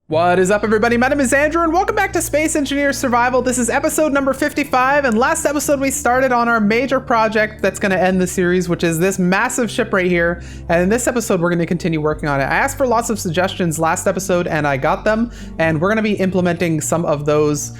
What is up, everybody? My name is Andrew, and welcome back to Space Engineer Survival. This is episode number 55, and last episode we started on our major project that's going to end the series, which is this massive ship right here. And in this episode, we're going to continue working on it. I asked for lots of suggestions last episode, and I got them, and we're going to be implementing some of those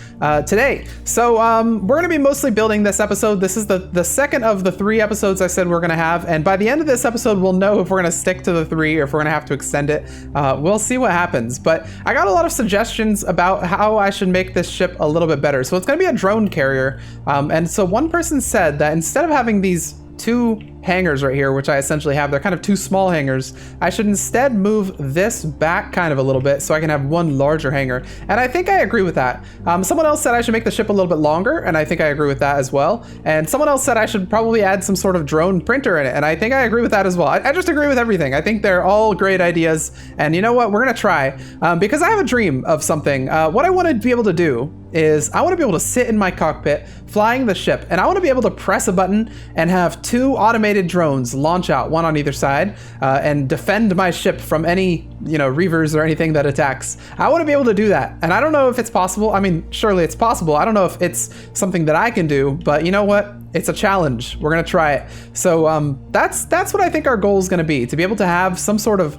today. So we're going to be mostly building this episode. This is the second of the 3 episodes I said we're going to have, and by the end of this episode, we'll know if we're going to stick to the 3 or if we're going to have to extend it. We'll see what happens, but I got a lot of suggestions about how I should make this ship a little bit better. So it's going to be a drone carrier. And so one person said that instead of having these 2 hangars right here, which I essentially have, they're kind of 2 small hangars, I should instead move this back kind of a little bit so I can have one larger hangar. And I think I agree with that. Someone else said I should make the ship a little bit longer, and I think I agree with that as well. And someone else said I should probably add some sort of drone printer in it, and I think I agree with that as well. I just agree with everything. I think they're all great ideas, and you know what? We're gonna try, because I have a dream of something. What I want to be able to do is I want to be able to sit in my cockpit flying the ship, and I want to be able to press a button and have 2 automated drones launch out, one on either side, and defend my ship from any, Reavers or anything that attacks. I want to be able to do that, and I don't know if it's possible. I mean, surely it's possible. I don't know if it's something that I can do, but you know what? It's a challenge. We're gonna try it. So that's what I think our goal is gonna be, to be able to have some sort of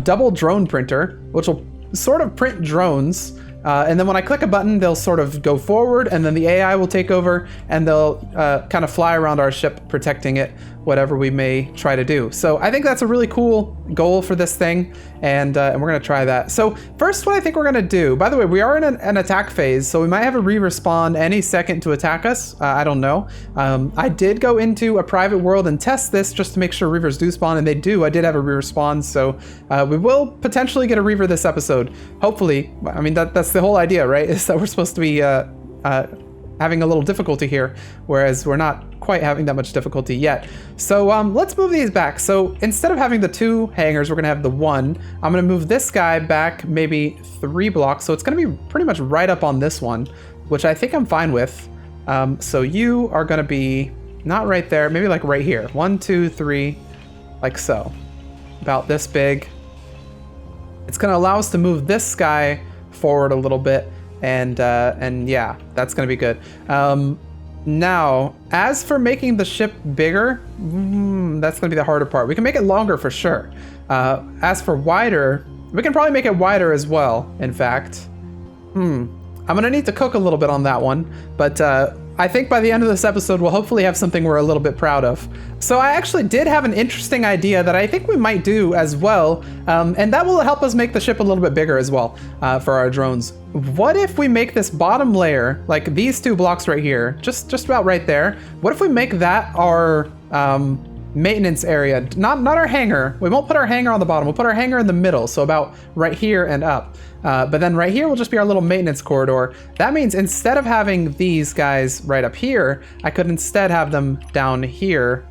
double drone printer, which will sort of print drones. And then when I click a button, they'll sort of go forward, and then the AI will take over, and they'll kind of fly around our ship, protecting it, whatever we may try to do. So I think that's a really cool goal for this thing, and we're going to try that. So first, what I think we're going to do, by the way, we are in an attack phase, so we might have a Reaver spawn any second to attack us. I don't know. I did go into a private world and test this just to make sure Reavers do spawn, and they do. I did have a Reaver spawn, so we will potentially get a Reaver this episode. Hopefully. I mean, that's the whole idea, right? Is that we're supposed to be having a little difficulty here, whereas we're not quite having that much difficulty yet. So let's move these back. So instead of having the 2 hangars, we're gonna have the 1. I'm gonna move this guy back maybe 3 blocks. So it's gonna be pretty much right up on this one, which I think I'm fine with. So you are gonna be not right there, maybe like right here. 1, 2, 3, like so. About this big. It's gonna allow us to move this guy forward a little bit, and yeah, that's gonna be good. Now, as for making the ship bigger, that's gonna be the harder part. We can make it longer for sure. As for wider, we can probably make it wider as well, in fact. I'm gonna need to cook a little bit on that one, but I think by the end of this episode, we'll hopefully have something we're a little bit proud of. So I actually did have an interesting idea that I think we might do as well, and that will help us make the ship a little bit bigger as well for our drones. What if we make this bottom layer, like these 2 blocks right here, just about right there, what if we make that our maintenance area, not our hangar. We won't put our hangar on the bottom, we'll put our hangar in the middle, so about right here and up. But then right here will just be our little maintenance corridor. That means instead of having these guys right up here, I could instead have them down here,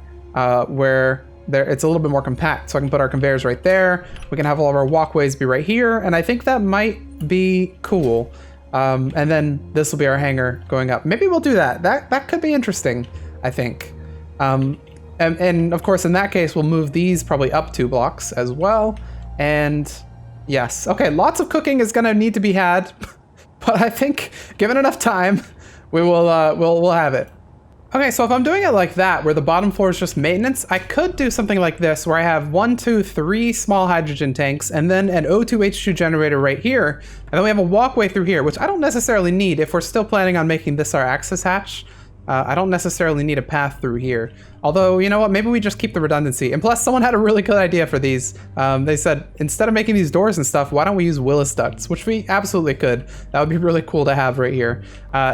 where it's a little bit more compact. So I can put our conveyors right there. We can have all of our walkways be right here, and I think that might be cool. And then this will be our hangar going up. Maybe we'll do that. That could be interesting, I think. And of course, in that case, we'll move these probably up 2 blocks as well. And yes, okay, lots of cooking is gonna need to be had, but I think given enough time, we'll have it. Okay, so if I'm doing it like that, where the bottom floor is just maintenance, I could do something like this, where I have 1, 2, 3 small hydrogen tanks, and then an O2H2 generator right here, and then we have a walkway through here, which I don't necessarily need if we're still planning on making this our access hatch. I don't necessarily need a path through here. Although, you know what, maybe we just keep the redundancy. And plus, someone had a really good idea for these. They said, instead of making these doors and stuff, why don't we use Willis Ducts? Which we absolutely could. That would be really cool to have right here.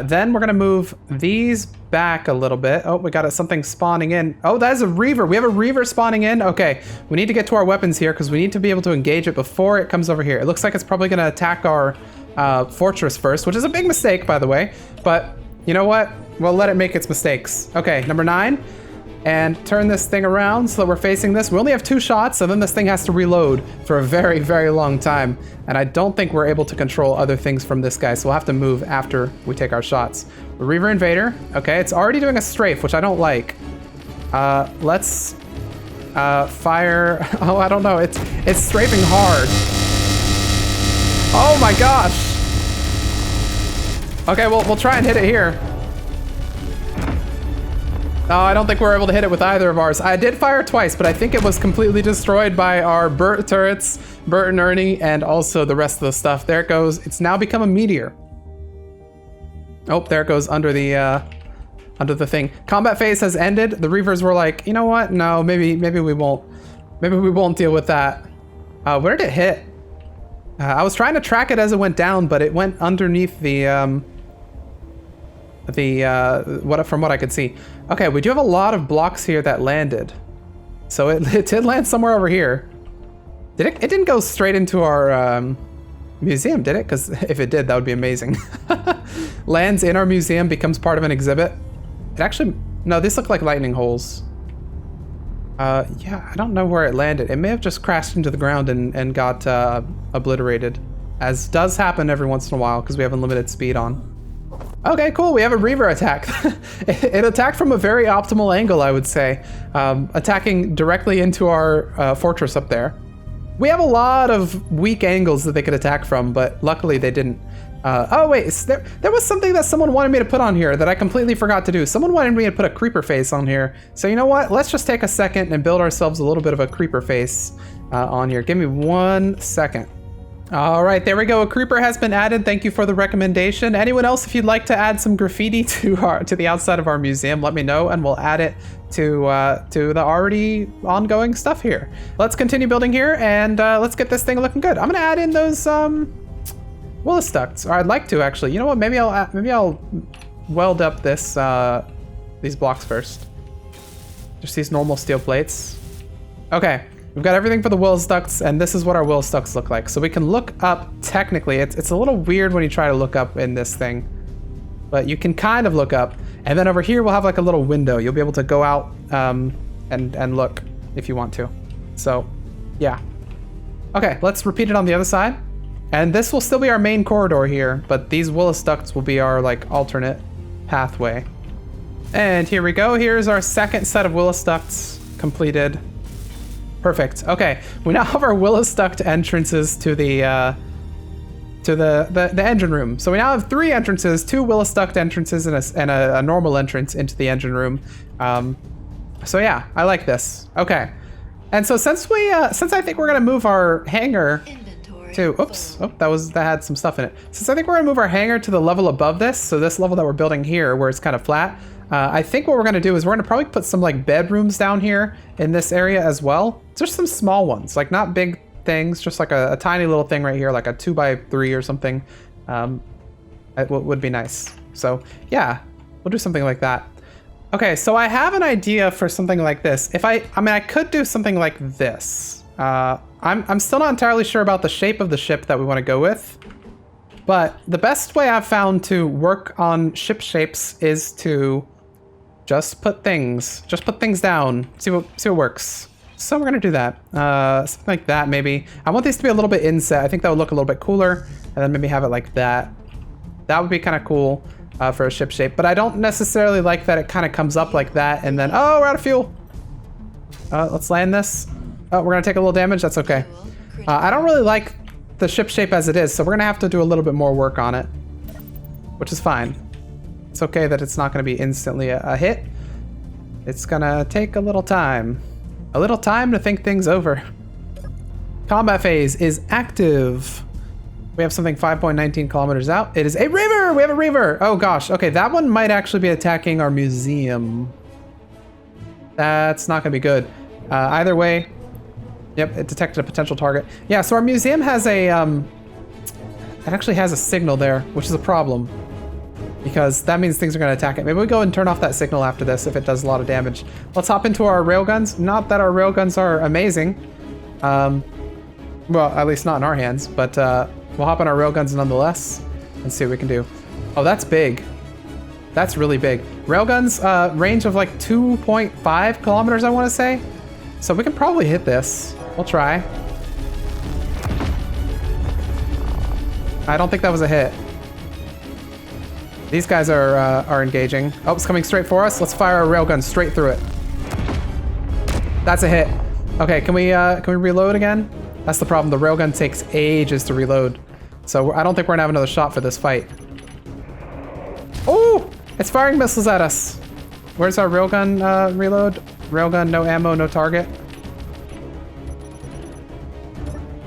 Then we're gonna move these back a little bit. Oh, we got something spawning in. Oh, that is a Reaver. We have a Reaver spawning in. Okay, we need to get to our weapons here because we need to be able to engage it before it comes over here. It looks like it's probably gonna attack our fortress first, which is a big mistake, by the way. But you know what? We'll let it make its mistakes. Okay, number 9. And turn this thing around so that we're facing this. We only have 2 shots, so then this thing has to reload for a very, very long time. And I don't think we're able to control other things from this guy, so we'll have to move after we take our shots. The Reaver Invader. Okay, it's already doing a strafe, which I don't like. Let's fire. Oh, I don't know. It's strafing hard. Oh my gosh. Okay, we'll try and hit it here. Oh, I don't think we're able to hit it with either of ours. I did fire twice, but I think it was completely destroyed by our Burt turrets, Burt and Ernie, and also the rest of the stuff. There it goes. It's now become a meteor. Oh, there it goes under the thing. Combat phase has ended. The Reavers were like, you know what? No, maybe we won't. Maybe we won't deal with that. Where did it hit? I was trying to track it as it went down, but it went underneath from what I could see. Okay, we do have a lot of blocks here that landed. So it did land somewhere over here. Did it? It didn't go straight into our museum, did it? Because if it did, that would be amazing. Lands in our museum, becomes part of an exhibit. It actually, no, these look like lightning holes. Yeah, I don't know where it landed. It may have just crashed into the ground and got obliterated, as does happen every once in a while because we have unlimited speed on. Okay, cool. We have a Reaver attack. It attacked from a very optimal angle, I would say, attacking directly into our fortress up there. We have a lot of weak angles that they could attack from, but luckily they didn't. Oh wait, there was something that someone wanted me to put on here that I completely forgot to do. Someone wanted me to put a creeper face on here. So you know what? Let's just take a second and build ourselves a little bit of a creeper face on here. Give me 1 second. All right, there we go. A creeper has been added. Thank you for the recommendation. Anyone else, if you'd like to add some graffiti to the outside of our museum, let me know and we'll add it to the already ongoing stuff here. Let's continue building here and let's get this thing looking good. I'm gonna add in those Willis ducts, or I'd like to actually. You know what? Maybe I'll weld up this these blocks first. Just these normal steel plates. Okay. We've got everything for the Willis ducts, and this is what our Willis ducts look like. So we can look up, technically, it's a little weird when you try to look up in this thing, but you can kind of look up. And then over here, we'll have like a little window. You'll be able to go out and look if you want to. So, yeah. Okay, let's repeat it on the other side. And this will still be our main corridor here, but these Willis ducts will be our like alternate pathway. And here we go. Here's our second set of Willis ducts completed. Perfect. Okay, we now have our Willis duct entrances to the engine room. So we now have 3 entrances, 2 Willis duct entrances and a normal entrance into the engine room. So yeah, I like this. Okay, and so since I think we're gonna move our hangar to, oops, oh, that had some stuff in it. Since I think we're gonna move our hangar to the level above this, so this level that we're building here, where it's kind of flat. I think what we're gonna do is we're gonna probably put some like bedrooms down here in this area as well. Just some small ones, like not big things, just like a tiny little thing right here, like a 2x3 or something. It would be nice. So yeah, we'll do something like that. Okay, so I have an idea for something like this. I mean, I could do something like this. I'm still not entirely sure about the shape of the ship that we want to go with. But the best way I've found to work on ship shapes is to just put things down, see what works. So we're gonna do that, something like that maybe. I want these to be a little bit inset. I think that would look a little bit cooler, and then maybe have it like that. That would be kind of cool for a ship shape, but I don't necessarily like that it kind of comes up like that, and then, oh, we're out of fuel. Let's land this. Oh, we're gonna take a little damage, that's okay. I don't really like the ship shape as it is, so we're gonna have to do a little bit more work on it, which is fine. It's okay that it's not gonna be instantly a hit. It's gonna take a little time. A little time to think things over. Combat phase is active. We have something 5.19 kilometers out. It is a Reaver! We have a Reaver! Oh gosh, okay, that one might actually be attacking our museum. That's not gonna be good. Either way, yep, it detected a potential target. Yeah, so our museum has a, it actually has a signal there, which is a problem. Because that means things are gonna attack it. Maybe we go and turn off that signal after this if it does a lot of damage. Let's hop into our railguns. Not that our railguns are amazing. Well, at least not in our hands, but we'll hop on our railguns nonetheless and see what we can do. Oh, that's big. That's really big. Railguns, range of like 2.5 kilometers, I wanna say. So we can probably hit this. We'll try. I don't think that was a hit. These guys are engaging. Oh, it's coming straight for us. Let's fire a railgun straight through it. That's a hit. Okay, can we reload again? That's the problem. The railgun takes ages to reload. So I don't think we're gonna have another shot for this fight. Oh, it's firing missiles at us. Where's our railgun reload? Railgun, no ammo, no target.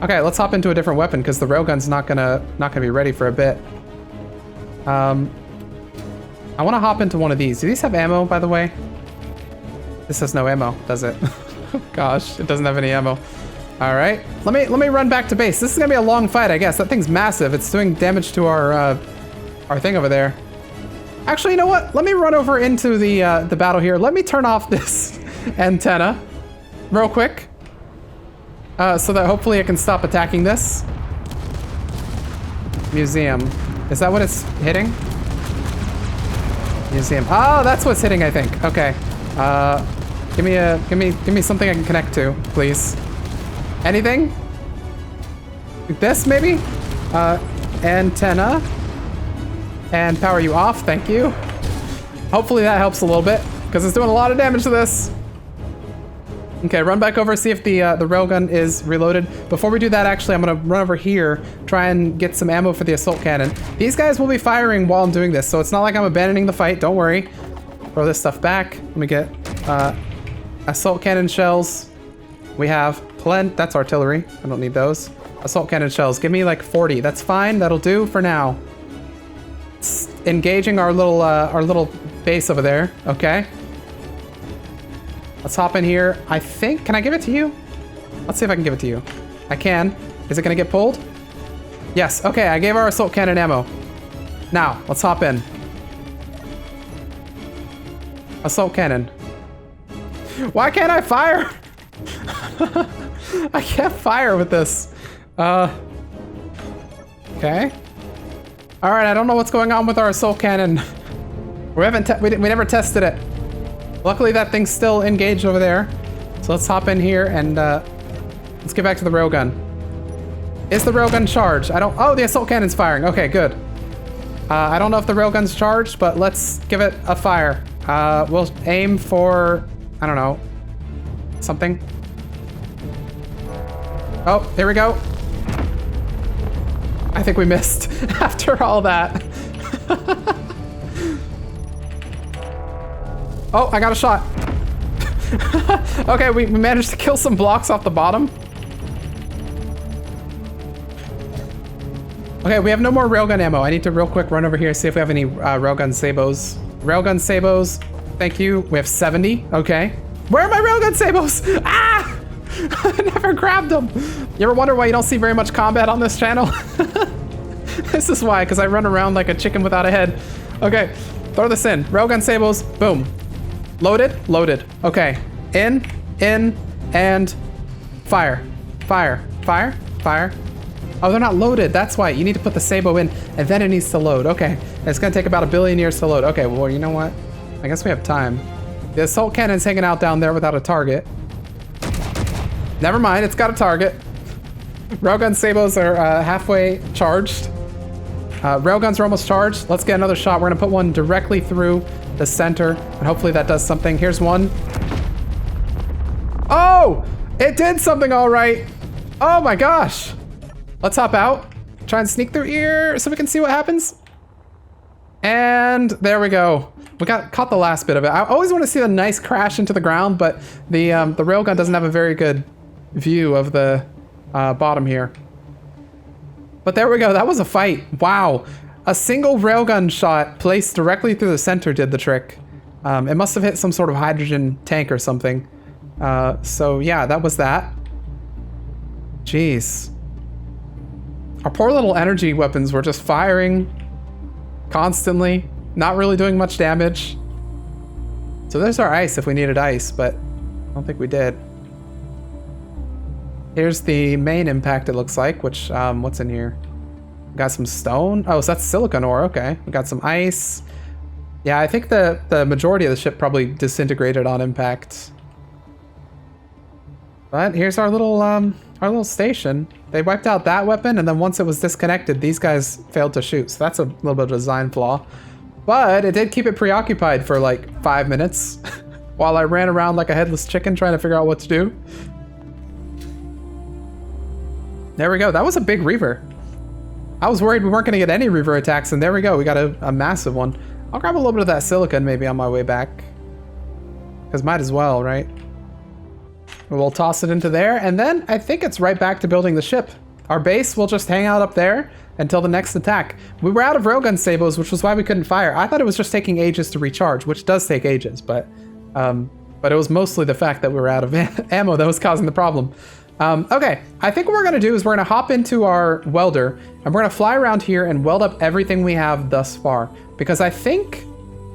Okay, let's hop into a different weapon because the railgun's not gonna be ready for a bit. I want to hop into one of these. Do these have ammo, by the way? This has no ammo, does it? Gosh, it doesn't have any ammo. All right, let me run back to base. This is gonna be a long fight, I guess. That thing's massive. It's doing damage to our thing over there. Actually, you know what? Let me run over into the battle here. Let me turn off this antenna real quick, so that hopefully it can stop attacking this museum. Is that what it's hitting? Museum. Oh, that's what's hitting, I think. Okay. Give me something I can connect to, please. Anything? This, maybe? Antenna. And power you off, thank you. Hopefully that helps a little bit, because it's doing a lot of damage to this. Okay, run back over, see if the railgun is reloaded. Before we do that, actually, I'm gonna run over here, try and get some ammo for the assault cannon. These guys will be firing while I'm doing this, so it's not like I'm abandoning the fight, don't worry. Throw this stuff back. Let me get assault cannon shells. We have plenty. That's artillery. I don't need those. Assault cannon shells. Give me like 40. That's fine. That'll do for now. It's engaging our little base over there. Okay. Let's hop in here. I think. Can I give it to you? Let's see if I can give it to you. I can. Is it gonna get pulled? Yes. Okay. I gave our assault cannon ammo. Now let's hop in. Assault cannon. Why can't I fire? I can't fire with this. Okay. All right, I don't know what's going on with our assault cannon. We never tested it. Luckily, that thing's still engaged over there. So let's hop in here and let's get back to the railgun. Is the railgun charged? Oh, the assault cannon's firing. Okay, good. I don't know if the railgun's charged, but let's give it a fire. We'll aim for, I don't know, something. Oh, there we go. I think we missed after all that. Oh, I got a shot. Okay, we managed to kill some blocks off the bottom. Okay, we have no more railgun ammo. I need to real quick run over here, see if we have any railgun sabos. Railgun sabos, thank you. We have 70, okay. Where are my railgun sabos? Ah! I never grabbed them. You ever wonder why you don't see very much combat on this channel? This is why, because I run around like a chicken without a head. Okay, throw this in. Railgun sabos, boom. Loaded, loaded. Okay, in, and fire, fire, fire, fire. Oh, they're not loaded. That's why. You need to put the sabo in, and then it needs to load. Okay, it's gonna take about 1 billion years to load. Okay, well, you know what? I guess we have time. The assault cannon's hanging out down there without a target. Never mind, it's got a target. Railgun sabos are halfway charged. Railguns are almost charged. Let's get another shot. We're gonna put one directly through the center, and hopefully that does something. Here's one. Oh, it did something all right. Oh my gosh. Let's hop out. Try and sneak through here so we can see what happens. And there we go. We caught the last bit of it. I always want to see a nice crash into the ground, but the railgun doesn't have a very good view of the bottom here. But there we go. That was a fight. Wow. A single railgun shot placed directly through the center did the trick. It must have hit some sort of hydrogen tank or something. So yeah, that was that. Jeez. Our poor little energy weapons were just firing constantly, not really doing much damage. So there's our ice if we needed ice, but I don't think we did. Here's the main impact, it looks like, which, what's in here? We got some stone. Oh, so that's silicon ore, okay. We got some ice. Yeah, I think the majority of the ship probably disintegrated on impact. But here's our little station. They wiped out that weapon, and then once it was disconnected, these guys failed to shoot. So that's a little bit of a design flaw. But it did keep it preoccupied for like 5 minutes while I ran around like a headless chicken trying to figure out what to do. There we go. That was a big Reaver. I was worried we weren't going to get any Reaver attacks, and there we go. We got a massive one. I'll grab a little bit of that silicon maybe on my way back. Because might as well, right? We'll toss it into there, and then I think it's right back to building the ship. Our base will just hang out up there until the next attack. We were out of railgun sables, which was why we couldn't fire. I thought it was just taking ages to recharge, which does take ages, but it was mostly the fact that we were out of ammo that was causing the problem. Okay, I think what we're gonna do is we're gonna hop into our welder, and we're gonna fly around here and weld up everything we have thus far. Because I think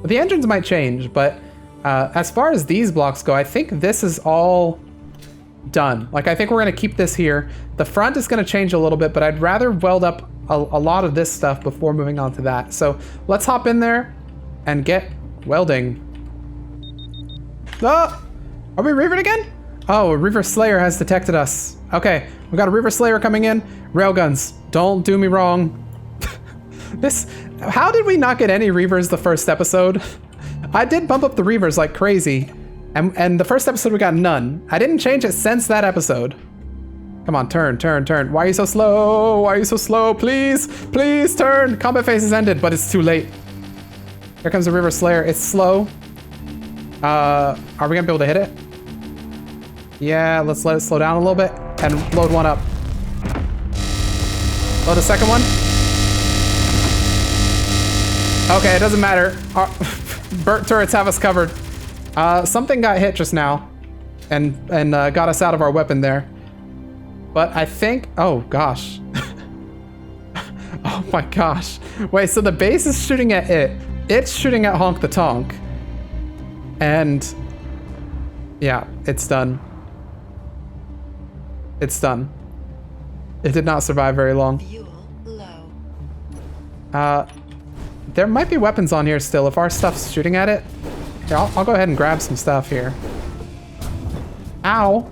the engines might change, but as far as these blocks go, I think this is all done. Like, I think we're gonna keep this here. The front is gonna change a little bit, but I'd rather weld up a lot of this stuff before moving on to that. So let's hop in there and get welding. Oh, are we Reavered again? Oh, a Reaver Slayer has detected us. Okay, we got a Reaver Slayer coming in. Railguns, don't do me wrong. How did we not get any Reavers the first episode? I did bump up the Reavers like crazy. And the first episode we got none. I didn't change it since that episode. Come on, turn. Why are you so slow? Why are you so slow? Please, please turn. Combat phase has ended, but it's too late. Here comes the Reaver Slayer. It's slow. Are we gonna be able to hit it? Yeah, let's let it slow down a little bit and load one up. Load a second one. Okay, it doesn't matter. Our burnt turrets have us covered. Something got hit just now and got us out of our weapon there. But I think, oh gosh. Oh my gosh. Wait, so the base is shooting at it. It's shooting at Honk the Tonk. And yeah, it's done. It's done. It did not survive very long. There might be weapons on here still if our stuff's shooting at it. Here, I'll go ahead and grab some stuff here. Ow.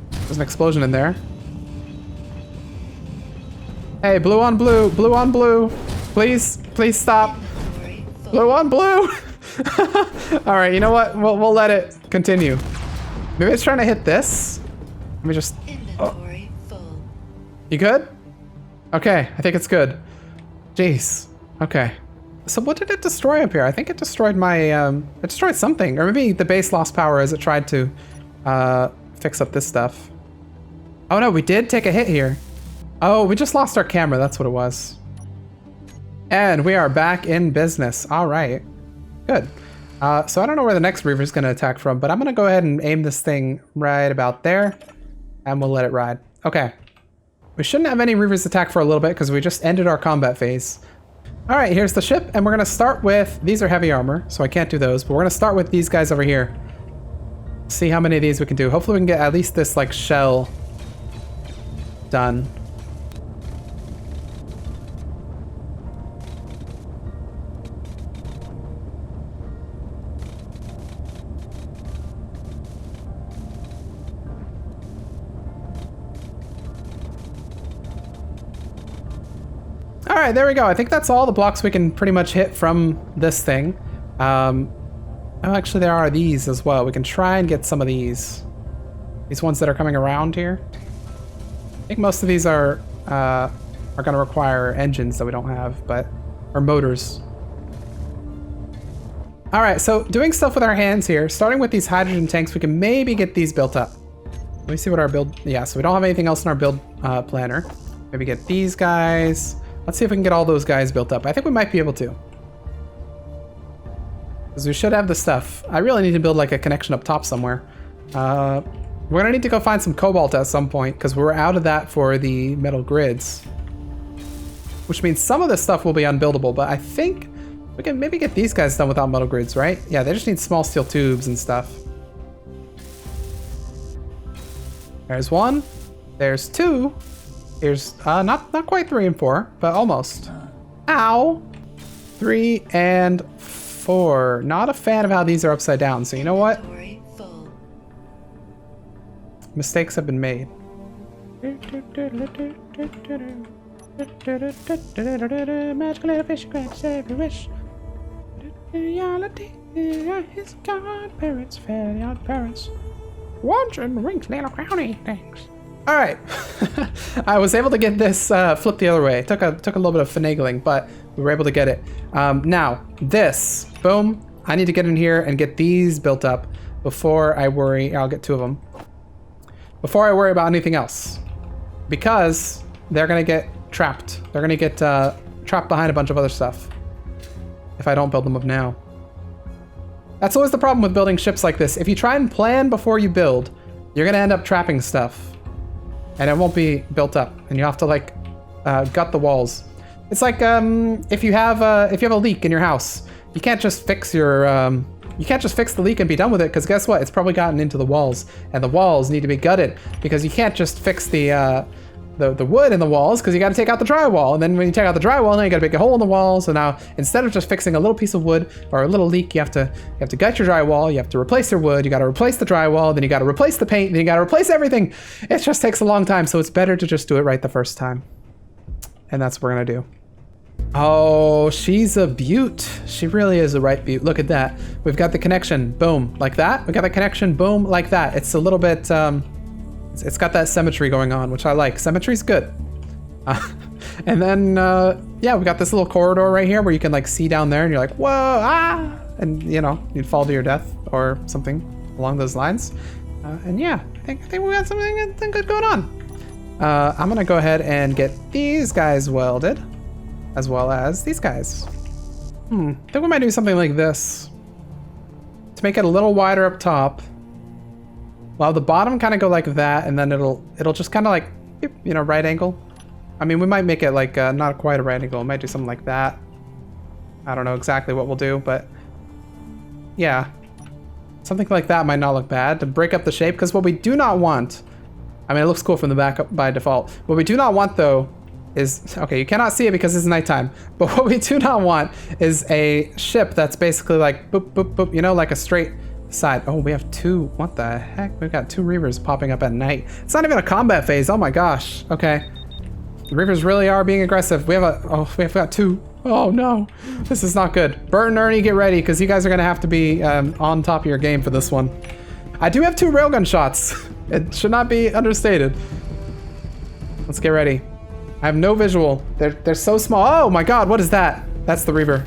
There's an explosion in there. Hey, blue on blue, blue on blue. Please stop. Blue on blue. All right, you know what? We'll let it continue. Maybe it's trying to hit this. Let me just. Oh. You good? Okay, I think it's good. Jeez. Okay. So what did it destroy up here? I think it destroyed my, it destroyed something. Or maybe the base lost power as it tried to fix up this stuff. Oh no, we did take a hit here. Oh, we just lost our camera. That's what it was. And we are back in business. All right. Good. So I don't know where the next Reaver is going to attack from, but I'm going to go ahead and aim this thing right about there. And we'll let it ride. Okay. We shouldn't have any Reavers attack for a little bit because we just ended our combat phase. All right, here's the ship, and we're gonna start with, these are heavy armor, so I can't do those, but we're gonna start with these guys over here. See how many of these we can do. Hopefully we can get at least this, like, shell done. All right, there we go. I think that's all the blocks we can pretty much hit from this thing. Oh, actually, there are these as well. We can try and get some of these. These ones that are coming around here. I think most of these are going to require engines that we don't have, or motors. All right, so doing stuff with our hands here, starting with these hydrogen tanks, we can maybe get these built up. Let me see what our build, yeah, so we don't have anything else in our build planner. Maybe get these guys. Let's see if we can get all those guys built up. I think we might be able to. Because we should have the stuff. I really need to build like a connection up top somewhere. We're gonna need to go find some cobalt at some point because we're out of that for the metal grids. Which means some of this stuff will be unbuildable, but I think we can maybe get these guys done without metal grids, right? Yeah, they just need small steel tubes and stuff. There's one. There's two. Here's not quite 3 and 4, but almost. Ow! 3 and 4. Not a fan of how these are upside down, so you know what? Mistakes have been made. Magical little fish grants every wish. Reality is God, parents, fairly odd parents. Watching winks little crowny things. All right. I was able to get this flipped the other way. It took a little bit of finagling, but we were able to get it. Now, this, boom. I need to get in here and get these built up before I worry. I'll get 2 of them. Before I worry about anything else. Because they're going to get trapped. They're going to get trapped behind a bunch of other stuff if I don't build them up now. That's always the problem with building ships like this. If you try and plan before you build, you're going to end up trapping stuff. And it won't be built up. And you have to, like, gut the walls. It's like if you have a leak in your house, you can't just fix your... you can't just fix the leak and be done with it, because guess what? It's probably gotten into the walls, and the walls need to be gutted, because you can't just fix the wood in the walls, because you got to take out the drywall, and then when you take out the drywall, now you got to make a hole in the wall. So now instead of just fixing a little piece of wood or a little leak, you have to gut your drywall, you have to replace your wood, you got to replace the drywall, then you got to replace the paint, then you got to replace everything. It just takes a long time, so it's better to just do it right the first time, and that's what we're gonna do. Oh, she's a beaut. She really is a right beaut. Look at that. We've got the connection, boom, like that. We got the connection, boom, like that. It's a little bit, it's got that symmetry going on, which I like. Symmetry's good. And then, yeah, we got this little corridor right here where you can like see down there and you're like, whoa, ah, and you know, you'd fall to your death or something along those lines. And yeah, I think we got something good going on. I'm gonna go ahead and get these guys welded, as well as these guys. I think we might do something like this to make it a little wider up top. While the bottom kind of go like that, and then it'll just kind of like, you know, right angle. I mean, we might make it like not quite a right angle. We might do something like that. I don't know exactly what we'll do, but yeah, something like that might not look bad to break up the shape. Because what we do not want, I mean, it looks cool from the back up by default. What we do not want though is, okay, you cannot see it because it's nighttime, but what we do not want is a ship that's basically like boop, boop, boop, you know, like a straight side. Oh, we have 2, what the heck? We've got 2 Reavers popping up at night. It's not even a combat phase, oh my gosh. Okay, the Reavers really are being aggressive. We have we've got 2. Oh no, this is not good. Bert and Ernie, get ready, because you guys are gonna have to be on top of your game for this one. I do have 2 railgun shots. It should not be understated. Let's get ready. I have no visual. They're so small. Oh my god, what is that? That's the Reaver.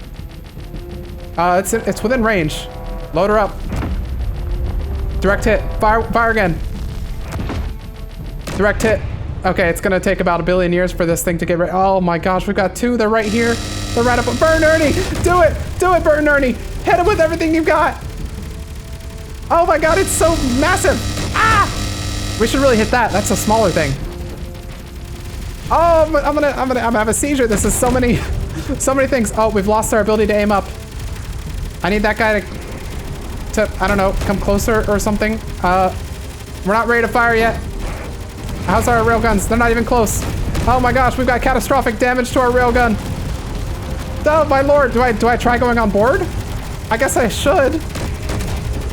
It's within range. Load her up. Direct hit. Fire again. Direct hit. Okay, it's gonna take about 1 billion years for this thing to get ready. Oh my gosh, we've got 2. They're right here. They're right up. Burn Ernie! Do it! Do it, Burn Ernie! Hit it with everything you've got! Oh my god, it's so massive! Ah! We should really hit that. That's a smaller thing. Oh, I'm gonna have a seizure. This is so many things. Oh, we've lost our ability to aim up. I need that guy to I don't know, come closer or something. We're not ready to fire yet. How's our railguns? They're not even close. Oh my gosh, we've got catastrophic damage to our railgun. Oh my lord, do I try going on board? I guess I should.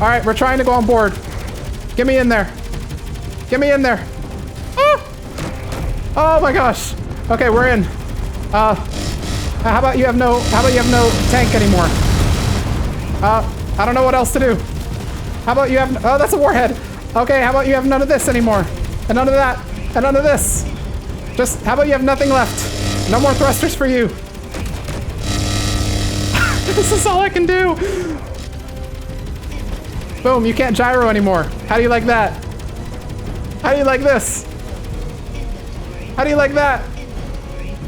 All right, we're trying to go on board. Get me in there. Get me in there. Ah! Oh my gosh. Okay, we're in. How about you have no tank anymore? I don't know what else to do. How about you have, oh, that's a warhead. Okay, how about you have none of this anymore? And none of that, and none of this. Just, how about you have nothing left? No more thrusters for you. This is all I can do. Boom, you can't gyro anymore. How do you like that? How do you like this? How do you like that?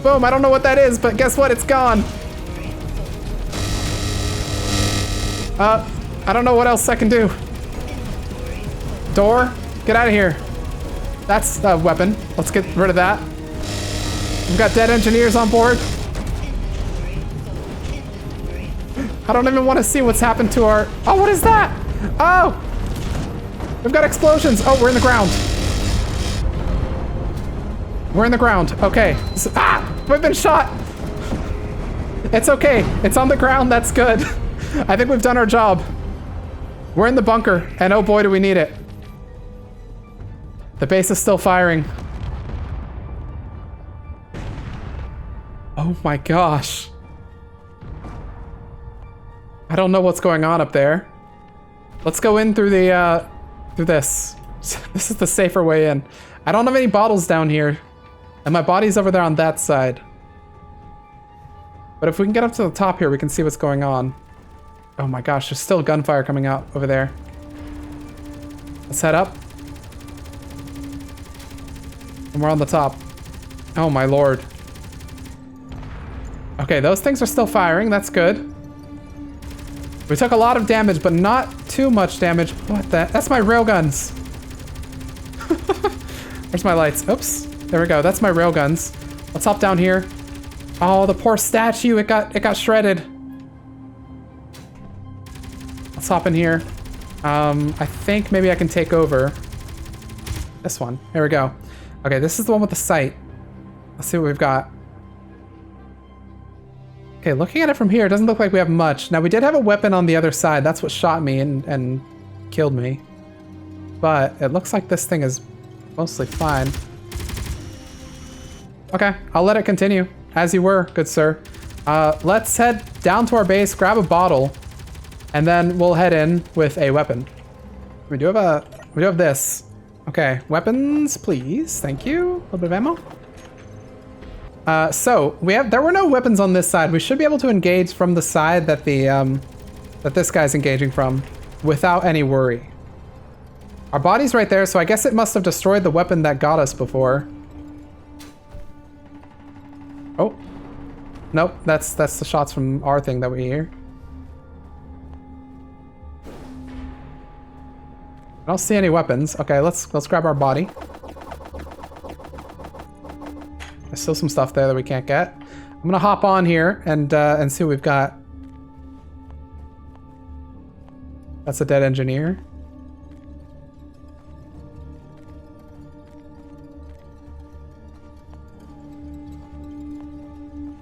Boom, I don't know what that is, but guess what? It's gone. I don't know what else I can do. Door, get out of here. That's a weapon. Let's get rid of that. We've got dead engineers on board. I don't even want to see what's happened to our... Oh, what is that? Oh! We've got explosions. Oh, we're in the ground. We're in the ground. Okay. We've been shot. It's okay. It's on the ground. That's good. I think we've done our job. We're in the bunker, and oh boy, do we need it. The base is still firing. Oh my gosh. I don't know what's going on up there. Let's go in through the, through this. This is the safer way in. I don't have any bottles down here. And my body's over there on that side. But if we can get up to the top here, we can see what's going on. Oh my gosh, there's still gunfire coming out over there. Let's head up. And we're on the top. Oh my lord. Okay, those things are still firing. That's good. We took a lot of damage, but not too much damage. What the? That's my railguns. Where's my lights? Oops. There we go. That's my railguns. Let's hop down here. Oh, the poor statue. It got shredded. Let's hop in here. I think maybe I can take over this one. Here we go. Okay, this is the one with the sight. Let's see what we've got. Okay, looking at it from here, it doesn't look like we have much. Now, we did have a weapon on the other side. That's what shot me and killed me. But it looks like this thing is mostly fine. Okay, I'll let it continue. As you were, good sir. Let's head down to our base, grab a bottle, and then we'll head in with a weapon. We do have this. Okay, weapons, please. Thank you. A little bit of ammo. So there were no weapons on this side. We should be able to engage from the side that that this guy's engaging from without any worry. Our body's right there, so I guess it must have destroyed the weapon that got us before. Oh. Nope, that's the shots from our thing that we hear. I don't see any weapons. Okay, let's grab our body. There's still some stuff there that we can't get. I'm gonna hop on here and see what we've got. That's a dead engineer.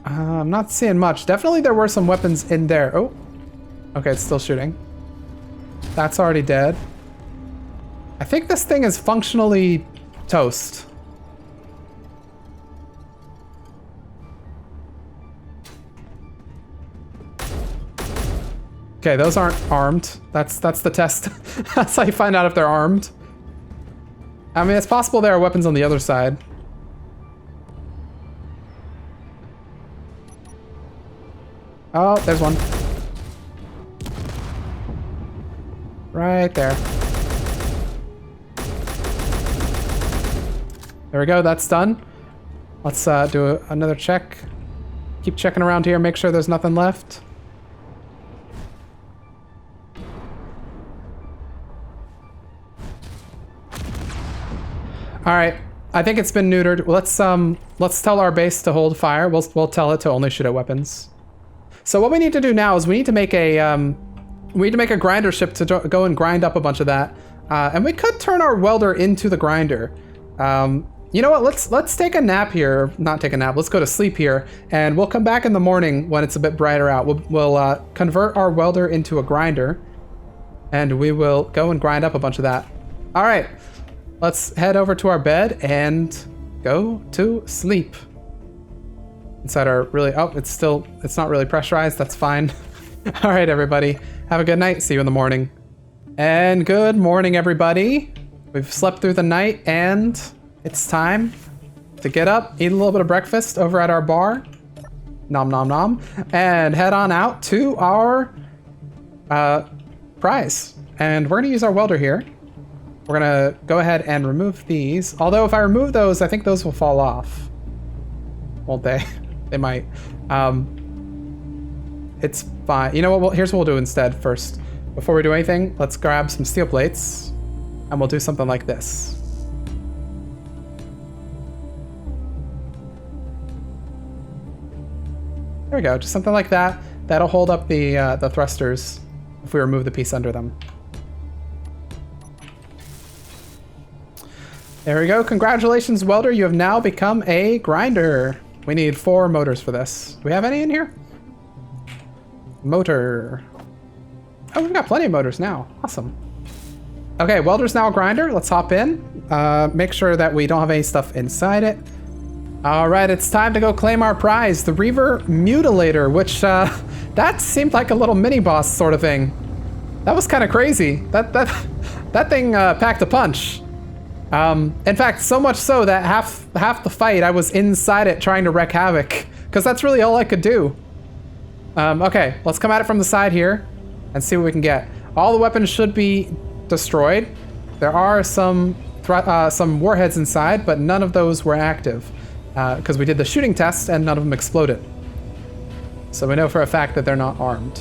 I'm not seeing much. Definitely there were some weapons in there. Oh, okay, it's still shooting. That's already dead. I think this thing is functionally toast. Okay, those aren't armed. That's the test. That's how you find out if they're armed. I mean, it's possible there are weapons on the other side. Oh, there's one. Right there. There we go, that's done. Let's do another check. Keep checking around here, make sure there's nothing left. All right, I think it's been neutered. Let's tell our base to hold fire. We'll tell it to only shoot at weapons. So what we need to do now is we need to make a grinder ship to go and grind up a bunch of that, and we could turn our welder into the grinder. You know what? Let's take a nap here. Not take a nap. Let's go to sleep here, and we'll come back in the morning when it's a bit brighter out. We'll convert our welder into a grinder, and we will go and grind up a bunch of that. All right, let's head over to our bed and go to sleep. Inside our it's not really pressurized. That's fine. All right, everybody. Have a good night. See you in the morning. And good morning, everybody. We've slept through the night, and it's time to get up, eat a little bit of breakfast over at our bar. Nom nom nom. And head on out to our prize. And we're gonna use our welder here. We're gonna go ahead and remove these. Although if I remove those, I think those will fall off. Won't they? They might. It's fine. You know what? Here's what we'll do instead first. Before we do anything, let's grab some steel plates, and we'll do something like this. There we go. Just something like that. That'll hold up the thrusters if we remove the piece under them. There we go. Congratulations, welder. You have now become a grinder. We need 4 motors for this. Do we have any in here? Motor. Oh, we've got plenty of motors now. Awesome. Okay, welder's now a grinder. Let's hop in. Make sure that we don't have any stuff inside it. All right, it's time to go claim our prize, the Reaver Mutilator, which that seemed like a little mini boss sort of thing. That was kind of crazy. That thing packed a punch. In fact, so much so that half the fight I was inside it trying to wreak havoc, because that's really all I could do. Okay, let's come at it from the side here and see what we can get. All the weapons should be destroyed. There are some warheads inside, but none of those were active because we did the shooting test and none of them exploded. So we know for a fact that they're not armed.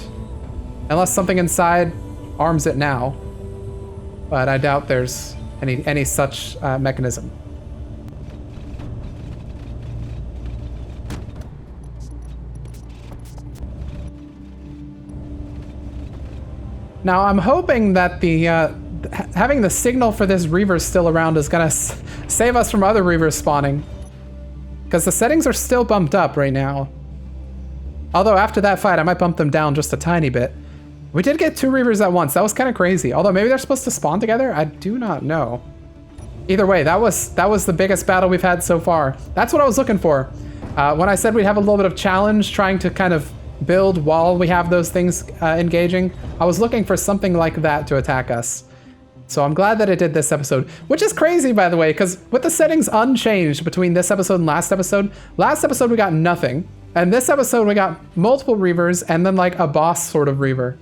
Unless something inside arms it now, but I doubt there's any such mechanism. Now I'm hoping that the having the signal for this Reaver still around is gonna save us from other Reavers spawning, because the settings are still bumped up right now. Although after that fight I might bump them down just a tiny bit. We did get 2 Reavers at once. That was kind of crazy. Although maybe they're supposed to spawn together. I do not know. Either way, that was the biggest battle we've had so far. That's what I was looking for. When I said we'd have a little bit of challenge trying to kind of build while we have those things engaging, I was looking for something like that to attack us. So I'm glad that it did this episode, which is crazy, by the way, because with the settings unchanged between this episode and last episode we got nothing. And this episode we got multiple Reavers and then like a boss sort of Reaver.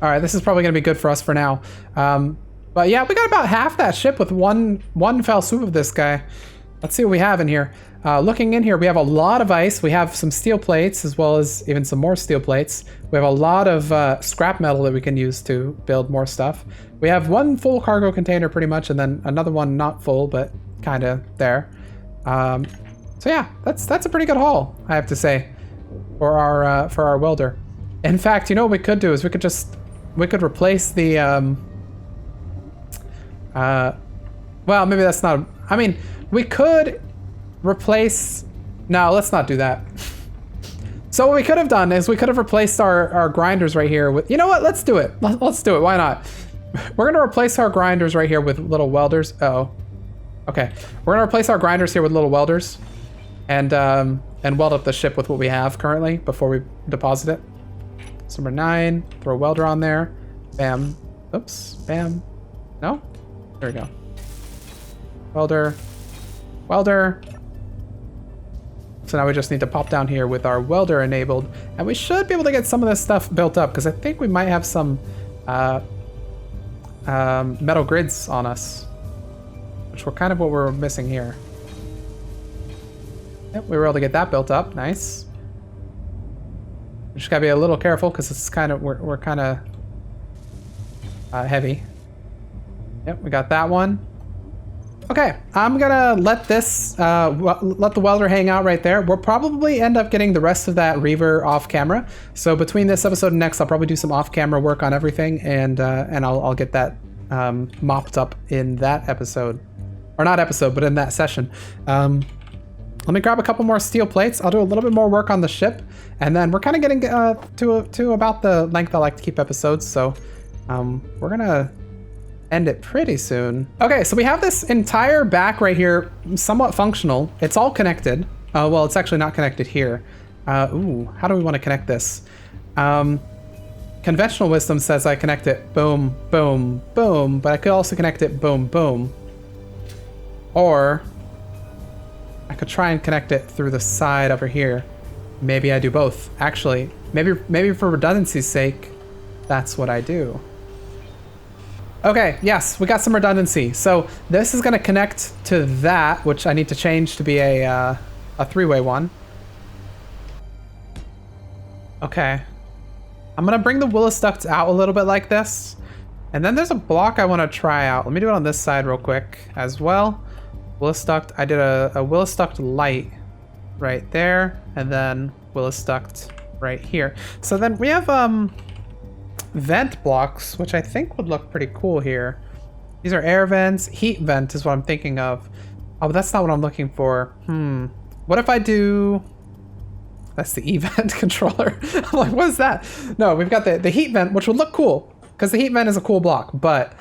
All right, this is probably going to be good for us for now. But yeah, we got about half that ship with one fell swoop of this guy. Let's see what we have in here. Looking in here, we have a lot of ice. We have some steel plates as well as even some more steel plates. We have a lot of scrap metal that we can use to build more stuff. We have one full cargo container pretty much, and then another one not full, but kind of there. So yeah, that's a pretty good haul, I have to say, for our welder. In fact, you know what we could do is we could replace the well, maybe that's not, I mean, we could replace, no, let's not do that. So what we could have done is we could have replaced our grinders right here with, you know what, let's do it. Let's do it, why not? We're gonna replace our grinders right here with little welders. Uh-oh. Okay, we're gonna replace our grinders here with little welders and weld up the ship with what we have currently before we deposit it. So number 9, throw a welder on there. Bam. Oops. Bam. No? There we go. Welder. Welder. So now we just need to pop down here with our welder enabled. And we should be able to get some of this stuff built up because I think we might have some metal grids on us, which were kind of what we're missing here. Yep, we were able to get that built up. Nice. We just gotta be a little careful because it's kind of we're kind of heavy. Yep, we got that one. Okay, I'm gonna let this let the welder hang out right there. We'll probably end up getting the rest of that Reaver off camera. So between this episode and next, I'll probably do some off camera work on everything, and I'll get that mopped up in that episode, or not episode, but in that session. Let me grab a couple more steel plates. I'll do a little bit more work on the ship, and then we're kind of getting to about the length I like to keep episodes, so we're gonna end it pretty soon. Okay, so we have this entire back right here, somewhat functional. It's all connected. Well, it's actually not connected here. Ooh, how do we want to connect this? Conventional wisdom says I connect it boom, boom, boom, but I could also connect it boom, boom. Or I could try and connect it through the side over here. Maybe I do both. Actually, maybe for redundancy's sake, that's what I do. Okay, yes, we got some redundancy. So this is gonna connect to that, which I need to change to be a three-way one. Okay. I'm gonna bring the Willis Ducts out a little bit like this. And then there's a block I wanna try out. Let me do it on this side real quick as well. Willis Duct, I did a Willis Duct light right there, and then Willis Duct right here. So then we have vent blocks, which I think would look pretty cool here. These are air vents. Heat vent is what I'm thinking of. Oh, that's not what I'm looking for. What if I do... That's the E-vent controller. I'm like, what is that? No, we've got the heat vent, which would look cool, because the heat vent is a cool block, but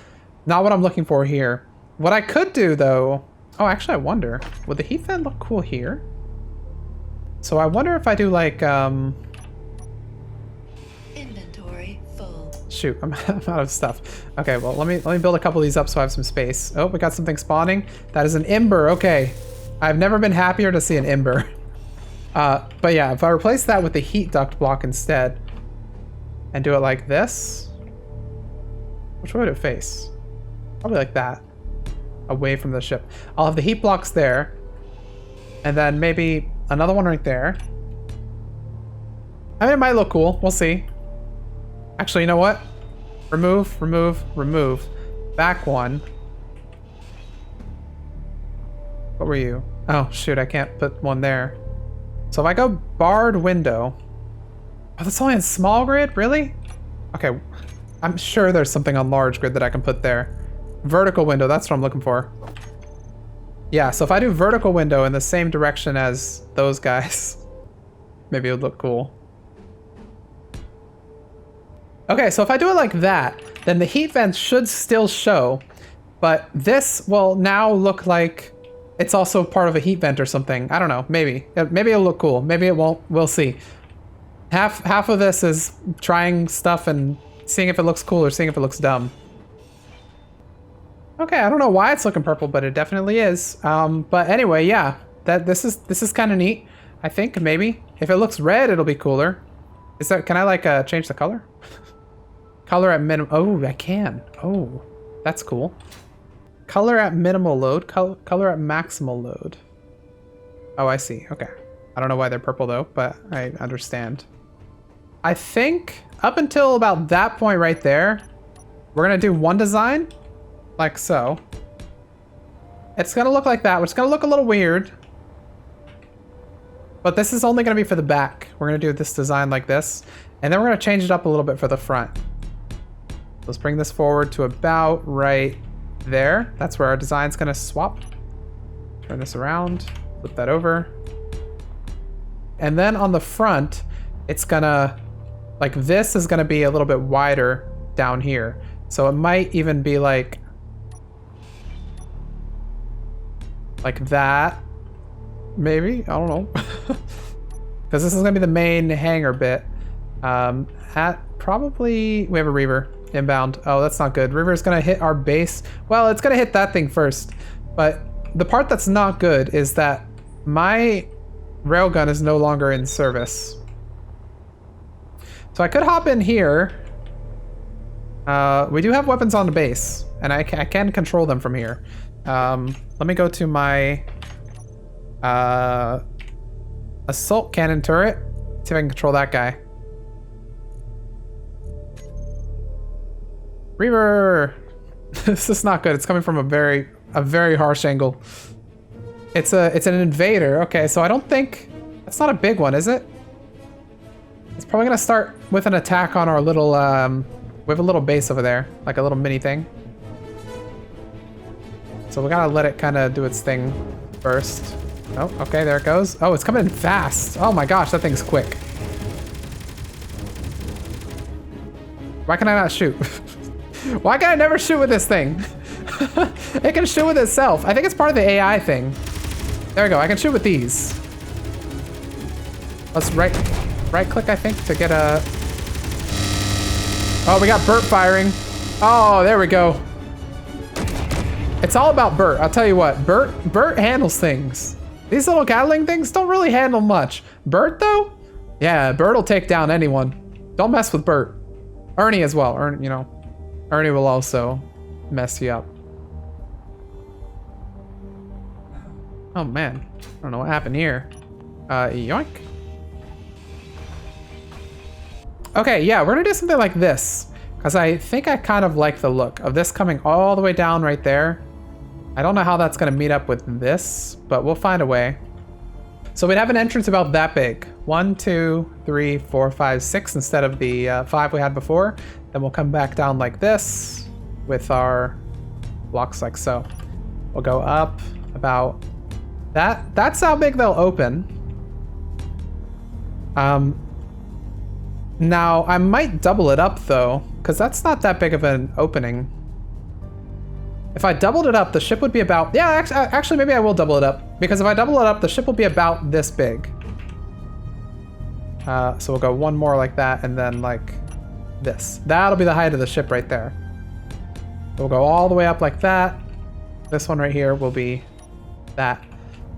not what I'm looking for here. What I could do, though... Oh, actually, I wonder. Would the heat vent look cool here? So I wonder if I do, like, Inventory full. Shoot, I'm out of stuff. Okay, well, let me build a couple of these up so I have some space. Oh, we got something spawning. That is an ember. Okay. I've never been happier to see an ember. But yeah, if I replace that with the heat duct block instead and do it like this, which way would it face? Probably like that, away from the ship. I'll have the heat blocks there, and then maybe another one right there. I mean, it might look cool. We'll see. Actually, you know what? Remove, remove, remove. Back one. What were you? Oh, shoot, I can't put one there. So if I go barred window... Oh, that's only in small grid? Really? Okay, I'm sure there's something on large grid that I can put there. Vertical window, that's what I'm looking for. Yeah, so if I do vertical window in the same direction as those guys, maybe it would look cool. Okay, so if I do it like that, then the heat vents should still show, but this will now look like it's also part of a heat vent or something. I don't know, maybe. Maybe it'll look cool, maybe it won't, we'll see. Half of this is trying stuff and seeing if it looks cool or seeing if it looks dumb. Okay, I don't know why it's looking purple, but it definitely is. But anyway, yeah, this is kind of neat. I think maybe if it looks red, it'll be cooler. Is that? Can I like change the color? Color at minimum. Oh, I can. Oh, that's cool. Color at minimal load. Color at maximal load. Oh, I see. Okay. I don't know why they're purple though, but I understand. I think up until about that point right there, we're gonna do one design. Like so. It's gonna look like that, which is gonna look a little weird. But this is only gonna be for the back. We're gonna do this design like this. And then we're gonna change it up a little bit for the front. Let's bring this forward to about right there. That's where our design's gonna swap. Turn this around, flip that over. And then on the front, it's gonna, like this is gonna be a little bit wider down here. So it might even be like that, maybe, I don't know. Because this is gonna be the main hangar bit. At probably, we have a Reaver inbound. Oh, that's not good. Reaver is gonna hit our base. Well, it's gonna hit that thing first. But the part that's not good is that my railgun is no longer in service. So I could hop in here. We do have weapons on the base, and I can control them from here. Let me go to my assault cannon turret. See if I can control that guy. Reaver! This is not good. It's coming from a very harsh angle. It's an invader. Okay, so I don't think that's not a big one, is it? It's probably gonna start with an attack on our little we have a little base over there, like a little mini thing. So we gotta let it kind of do its thing first. Oh, okay, there it goes. Oh, it's coming in fast. Oh my gosh, that thing's quick. Why can I not shoot? Why can I never shoot with this thing? It can shoot with itself. I think it's part of the AI thing. There we go, I can shoot with these. Let's right click, I think, to get a... Oh, we got Bert firing. Oh, there we go. It's all about Bert, I'll tell you what. Bert handles things. These little Gatling things don't really handle much. Bert, though? Yeah, Bert will take down anyone. Don't mess with Bert. Ernie as well. Ernie will also mess you up. Oh, man. I don't know what happened here. Yoink. Okay, yeah, we're gonna do something like this, because I think I kind of like the look of this coming all the way down right there. I don't know how that's gonna meet up with this, but we'll find a way. So we'd have an entrance about that big. 1, 2, 3, 4, 5, 6 instead of the 5 we had before. Then we'll come back down like this with our blocks like so. We'll go up about That's how big they'll open. Now I might double it up though, because that's not that big of an opening. If I doubled it up, the ship would be about, yeah, actually maybe I will double it up, because if I double it up, the ship will be about this big. So we'll go one more like that, and then like this. That'll be the height of the ship right there. We'll go all the way up like that. This one right here will be that.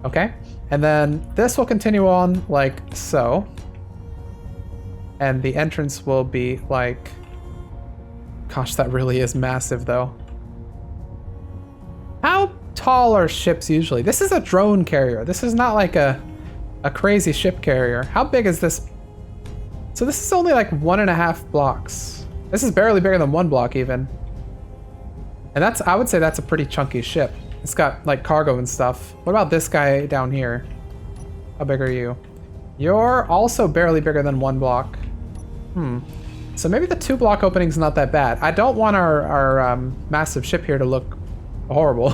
Okay? And then this will continue on like so. And the entrance will be like... Gosh, that really is massive though. How tall are ships usually? This is a drone carrier. This is not like a crazy ship carrier. How big is this? So this is only like 1.5 blocks. This is barely bigger than 1 block even. And that's, I would say that's a pretty chunky ship. It's got like cargo and stuff. What about this guy down here? How big are you? You're also barely bigger than 1 block. So maybe the 2 block opening's not that bad. I don't want our massive ship here to look horrible.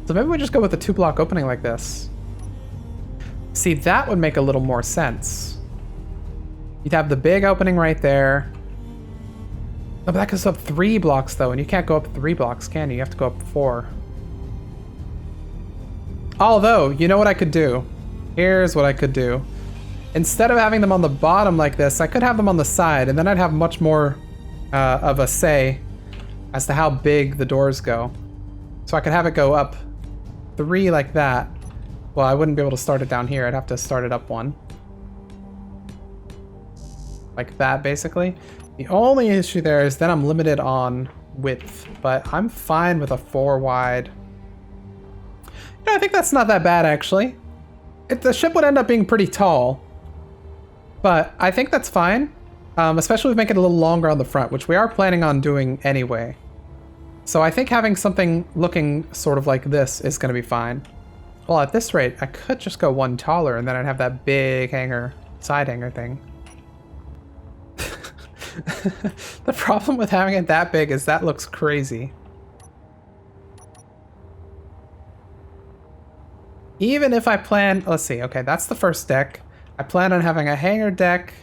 So maybe we just go with the 2 block opening like this. See, that would make a little more sense. You'd have the big opening right there. Oh, but that goes up 3 blocks though, and you can't go up 3 blocks, can you? You have to go up 4. Although, you know what I could do? Here's what I could do. Instead of having them on the bottom like this, I could have them on the side, and then I'd have much more of a say as to how big the doors go. So I could have it go up 3 like that. Well, I wouldn't be able to start it down here. I'd have to start it up 1. Like that, basically. The only issue there is then I'm limited on width, but I'm fine with a 4 wide. You know, I think that's not that bad, actually. The ship would end up being pretty tall, but I think that's fine, especially if we make it a little longer on the front, which we are planning on doing anyway. So I think having something looking sort of like this is going to be fine. Well, at this rate, I could just go 1 taller, and then I'd have that big hanger, side hanger thing. The problem with having it that big is that looks crazy. Even if I plan, let's see, okay, that's the first deck. I plan on having a hanger deck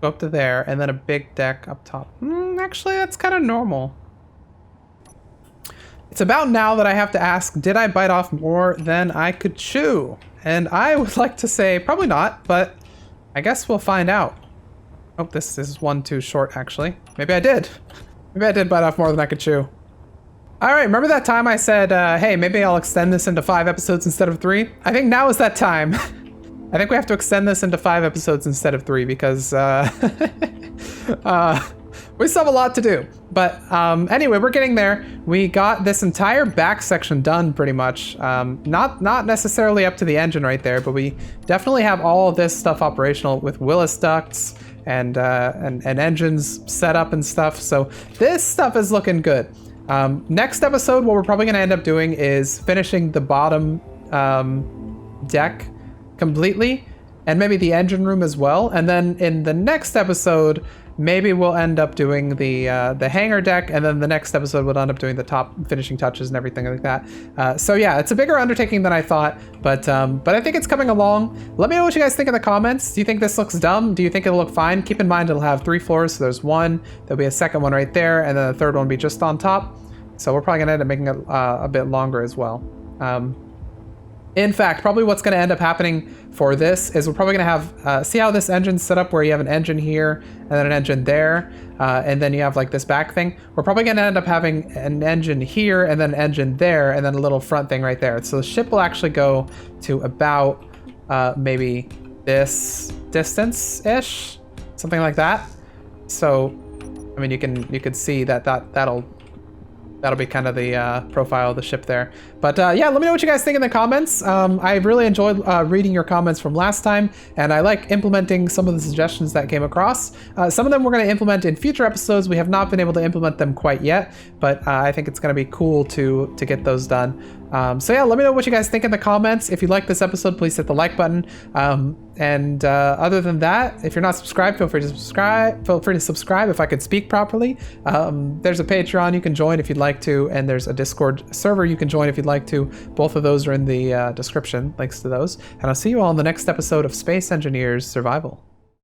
go up to there, and then a big deck up top. Actually, that's kind of normal. It's about now that I have to ask, did I bite off more than I could chew? And I would like to say, probably not, but I guess we'll find out. Oh, this is 1 too short, actually. Maybe I did. Maybe I did bite off more than I could chew. All right, remember that time I said, hey, maybe I'll extend this into 5 episodes instead of 3? I think now is that time. I think we have to extend this into 5 episodes instead of 3 because we still have a lot to do. But anyway, we're getting there. We got this entire back section done pretty much. Not necessarily up to the engine right there, but we definitely have all of this stuff operational with Willis Ducts and engines set up and stuff. So this stuff is looking good. Next episode, what we're probably going to end up doing is finishing the bottom deck completely, and maybe the engine room as well. And then in the next episode, maybe we'll end up doing the hangar deck, and then the next episode we'll end up doing the top finishing touches and everything like that. So yeah, it's a bigger undertaking than I thought, but I think it's coming along. Let me know what you guys think in the comments. Do you think this looks dumb? Do you think it'll look fine? Keep in mind it'll have 3 floors, so there's 1, there'll be a second one right there, and then the third one will be just on top. So we're probably gonna end up making it a bit longer as well. In fact, probably what's going to end up happening for this is we're probably going to have, see how this engine's set up where you have an engine here and then an engine there, and then you have like this back thing. We're probably going to end up having an engine here and then an engine there and then a little front thing right there. So the ship will actually go to about maybe this distance-ish, something like that. So, I mean, you could see that'll be kind of the profile of the ship there. But yeah, let me know what you guys think in the comments. I really enjoyed reading your comments from last time, and I like implementing some of the suggestions that came across. Some of them we're going to implement in future episodes. We have not been able to implement them quite yet, but I think it's going to be cool to get those done. So yeah, let me know what you guys think in the comments. If you like this episode, please hit the like button. And other than that, if you're not subscribed, feel free to subscribe. Feel free to subscribe if I could speak properly. There's a Patreon you can join if you'd like like to, and there's a Discord server you can join if you'd like to. Both of those are in the description, links to those. And I'll see you all in the next episode of Space Engineers Survival.